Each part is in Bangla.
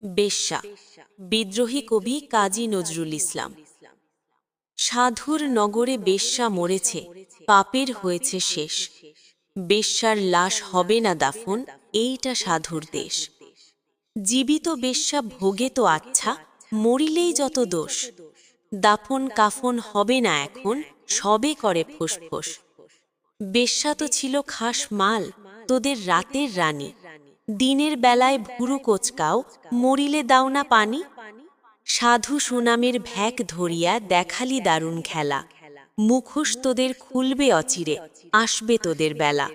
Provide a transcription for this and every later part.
বেশ্যা, বিদ্রোহী কবি কাজী নজরুল ইসলাম। সাধুর নগরে বেশ্যা মরেছে, পাপের হয়েছে শেষ। বেশ্যার লাশ হবে না দাফন, এইটা সাধুর দেশ। জীবিত বেশ্যা ভোগে তো আচ্ছা, মরিলেই যত দোষ। দাফন কাফন হবে না এখন, সবে করে ফোঁস। বেশ্যা তো ছিল খাস মাল, তোদের রাতের রানী। দিনের বেলায় ভুরু কোচকাও, মরিলে দাও না পানি। সাধু সুনামের ভ্যাক ধরিয়া দেখালি দারুণ খেলা। মুখোশ তোদের খুলবে অচিরে, আসবে তোদের বেলা।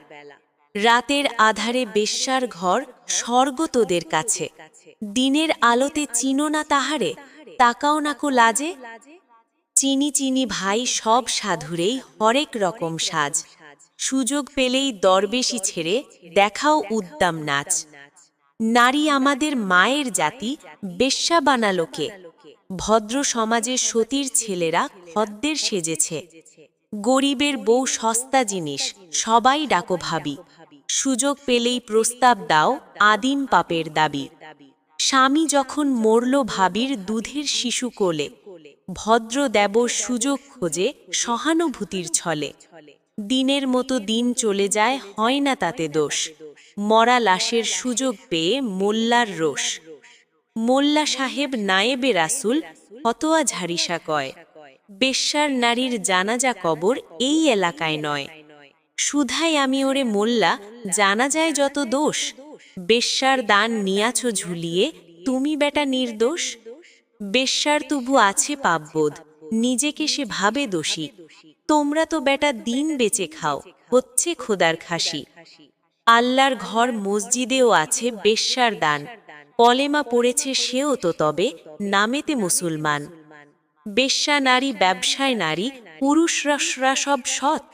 রাতের আধারে বেশ্যার ঘর, স্বর্গ তোদের কাছে। দিনের আলোতে চিনো না তাহারে, তাকাও নাকো লাজে। চিনি চিনি ভাই সব সাধুরেই হরেক রকম সাজ। সুযোগ পেলেই দরবেশি ছেড়ে দেখাও উদ্দাম নাচ। নারী আমাদের মায়ের জাতি, বেশ্যা বানালোকে। ভদ্র সমাজে সতীর ছেলেরা খদ্দের সেজেছে। গরিবের বউ সস্তা জিনিস, সবাই ডাকো ভাবি। সুযোগ পেলেই প্রস্তাব দাও, আদিম পাপের দাবি। স্বামী যখন মরল ভাবির দুধের শিশু কোলে, ভদ্র দেবর সুযোগ খোঁজে সহানুভূতির ছলে। দিনের মতো দিন চলে যায়, হয় না তাতে দোষ। মরা লাশের সুযোগ পেয়ে মোল্লার রোষ। মোল্লা সাহেব নায়েবে রাসুল, ফতোয়া ঝারিসা কয়। বেশ্যার নারীর জানাজা কবর এই এলাকায় নয়। সুধাই আমি ওরে মোল্লা, জানা যায় যত দোষ। বেশ্যার দান নিয়াছ ঝুলিয়ে, তুমি বেটা নির্দোষ। বেশ্যার তবু আছে পাপবোধ, নিজেকে সে ভাবে দোষী। তোমরা তো বেটা দিন বেচে খাও, হচ্ছে খোদার খাসি। আল্লাহর ঘর মসজিদেও আছে বেশ্যার দান, কলেমা পড়েছে সেও তো তবে নামেতে মুসলমান। বেশ্যা নারী ব্যবসায় নারী, পুরুষরা সব সৎ।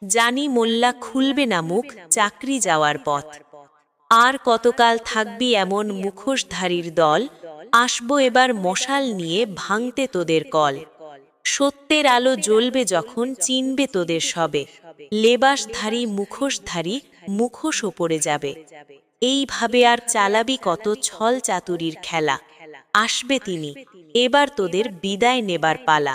জানি মোল্লা খুলবে না মুখ, চাকরি যাওয়ার পথ। আর কতকাল থাকবি এমন মুখোশধারীর দল, আসবো এবার মশাল নিয়ে ভাঙতে তোদের কল। সত্যের আলো জ্বলবে যখন চিনবে তোদের সবে। লেবাসধারী মুখোশধারী, মুখোশ ওপরে যাবে। এইভাবে আর চালাবি কত ছল চাতুরির খেলা। আসবে তিনি, এবার তোদের বিদায় নেবার পালা।